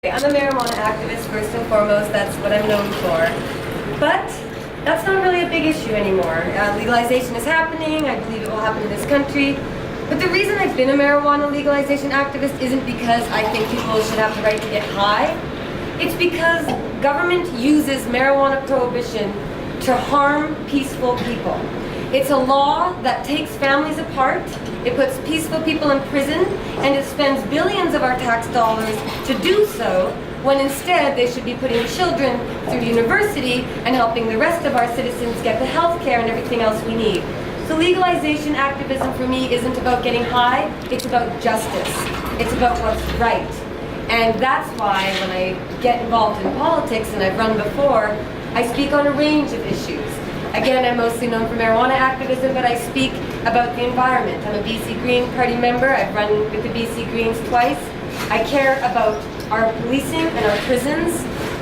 I'm a marijuana activist first and foremost, that's what I'm known for. But that's not really a big issue anymore. Legalization is happening, I believe it will happen in this country. But the reason I've been a marijuana legalization activist isn't because I think people should have the right to get high. It's because government uses marijuana prohibition to harm peaceful people. It's a law that takes families apart, it puts peaceful people in prison, and it spends billions of our tax dollars to do so, when instead they should be putting children through university and helping the rest of our citizens get the health care and everything else we need. So legalization activism for me isn't about getting high, it's about justice. It's about what's right. And that's why when I get involved in politics, and I've run before, I speak on a range of issues. Again, I'm mostly known for marijuana activism, but I speak about the environment. I'm a BC Green Party member. I've run with the BC Greens twice. I care about our policing and our prisons.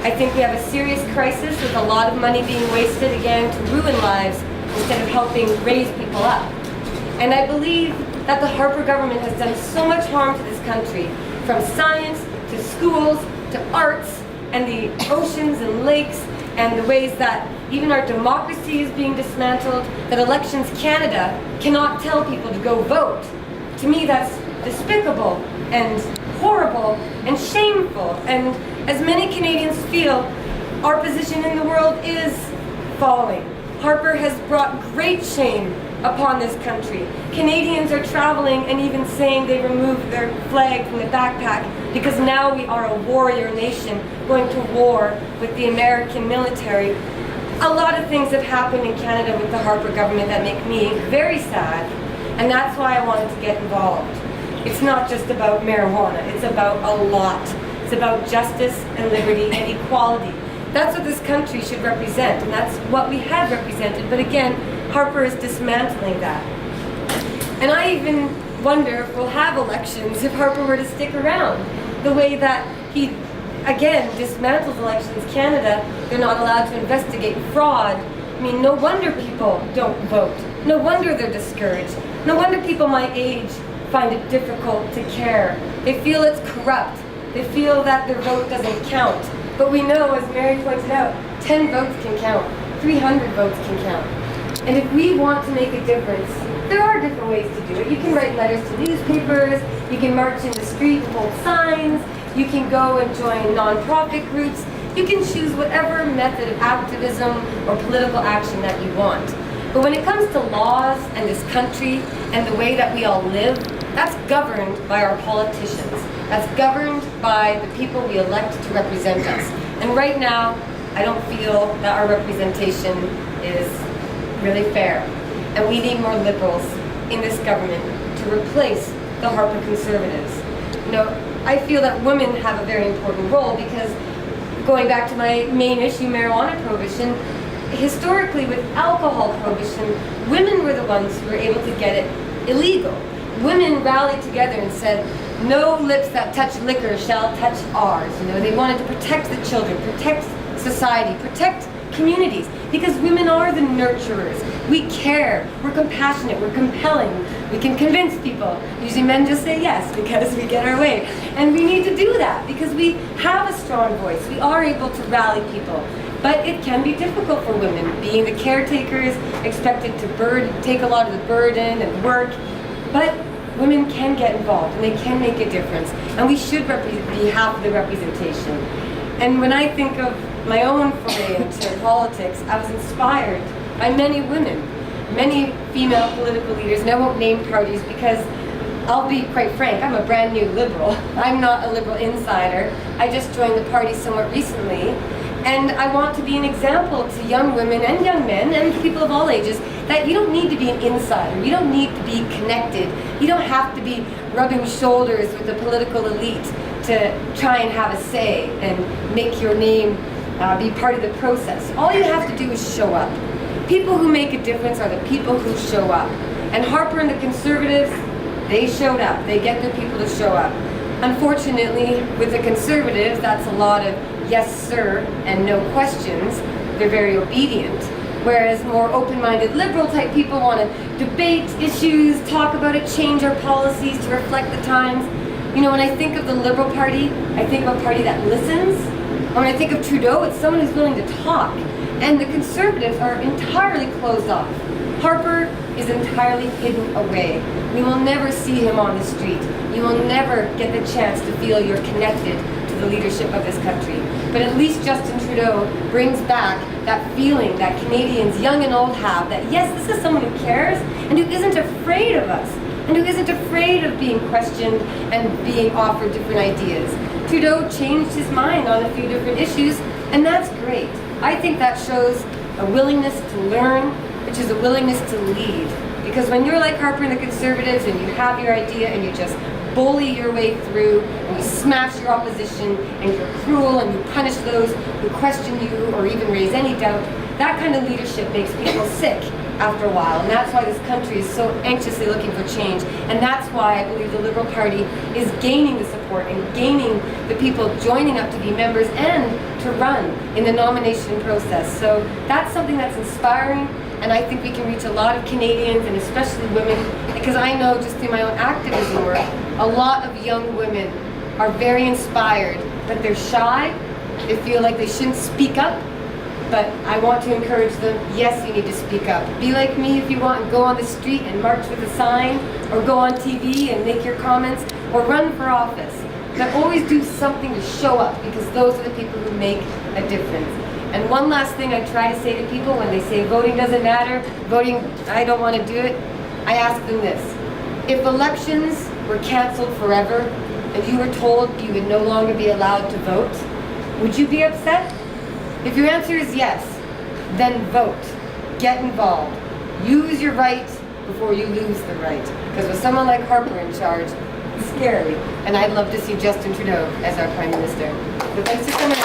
I think we have a serious crisis with a lot of money being wasted, again, to ruin lives instead of helping raise people up. And I believe that the Harper government has done so much harm to this country, from science to schools to arts and the oceans and lakes, and the ways that even our democracy is being dismantled, that Elections Canada cannot tell people to go vote. To me, that's despicable and horrible and shameful. And as many Canadians feel, our position in the world is falling. Harper has brought great shame upon this country. Canadians are traveling and even saying they removed their flag from the backpack because now we are a warrior nation going to war with the American military. A lot of things have happened in Canada with the Harper government that make me very sad, and that's why I wanted to get involved. It's not just about marijuana, it's about a lot. It's about justice and liberty and equality. That's what this country should represent, and that's what we have represented. But again, Harper is dismantling that. And I even wonder if we'll have elections if Harper were to stick around. The way that he, again, dismantles Elections Canada, they're not allowed to investigate fraud. I mean, no wonder people don't vote. No wonder they're discouraged. No wonder people my age find it difficult to care. They feel it's corrupt. They feel that their vote doesn't count. But we know, as Mary pointed out, 10 votes can count, 300 votes can count. And if we want to make a difference, there are different ways to do it. You can write letters to newspapers, you can march in the street and hold signs, you can go and join non-profit groups, you can choose whatever method of activism or political action that you want. But when it comes to laws and this country and the way that we all live, that's governed by our politicians. That's governed by the people we elect to represent us. And right now, I don't feel that our representation is really fair. And we need more liberals in this government to replace the Harper Conservatives. You know, I feel that women have a very important role because, going back to my main issue, marijuana prohibition, historically with alcohol prohibition, women were the ones who were able to get it illegal. Women rallied together and said, no lips that touch liquor shall touch ours. You know, they wanted to protect the children, protect society, protect communities, because women are the nurturers. We care, we're compassionate, we're compelling, we can convince people. Usually men just say yes because we get our way. And we need to do that because we have a strong voice. We are able to rally people. But it can be difficult for women, being the caretakers, expected to take a lot of the burden and work. But women can get involved and they can make a difference. And we should be half of the representation. And when I think of my own foray into politics, I was inspired by many women, many female political leaders, and I won't name parties because I'll be quite frank, I'm a brand new liberal. I'm not a liberal insider. I just joined the party somewhat recently. And I want to be an example to young women and young men and people of all ages that you don't need to be an insider. You don't need to be connected. You don't have to be rubbing shoulders with the political elite to try and have a say and make your name be part of the process. All you have to do is show up. People who make a difference are the people who show up. And Harper and the Conservatives, they showed up. They get their people to show up. Unfortunately, with the Conservatives, that's a lot of yes sir and no questions. They're very obedient. Whereas more open-minded liberal type people want to debate issues, talk about it, change our policies to reflect the times. You know, when I think of the Liberal Party, I think of a party that listens. And when I think of Trudeau, it's someone who's willing to talk. And the Conservatives are entirely closed off. Harper is entirely hidden away. We will never see him on the street. You will never get the chance to feel you're connected to the leadership of this country. But at least Justin Trudeau brings back that feeling that Canadians, young and old, have, that yes, this is someone who cares and who isn't afraid of us, and who isn't afraid of being questioned and being offered different ideas. Trudeau changed his mind on a few different issues, and that's great. I think that shows a willingness to learn, which is a willingness to lead. Because when you're like Harper and the Conservatives and you have your idea and you just bully your way through and you smash your opposition and you're cruel and you punish those who question you or even raise any doubt, that kind of leadership makes people sick after a while. And that's why this country is so anxiously looking for change. And that's why I believe the Liberal Party is gaining the support and gaining the people joining up to be members and to run in the nomination process. So that's something that's inspiring. And I think we can reach a lot of Canadians, and especially women, because I know just through my own activism work, a lot of young women are very inspired, but they're shy. They feel like they shouldn't speak up. But I want to encourage them, yes, you need to speak up. Be like me if you want, and go on the street and march with a sign, or go on TV and make your comments, or run for office. But always do something to show up, because those are the people who make a difference. And one last thing I try to say to people when they say voting doesn't matter, voting, I don't want to do it, I ask them this. If elections were canceled forever and you were told you would no longer be allowed to vote, would you be upset? If your answer is yes, then vote. Get involved. Use your right before you lose the right. Because with someone like Harper in charge, it's scary. And I'd love to see Justin Trudeau as our Prime Minister. So thanks for coming.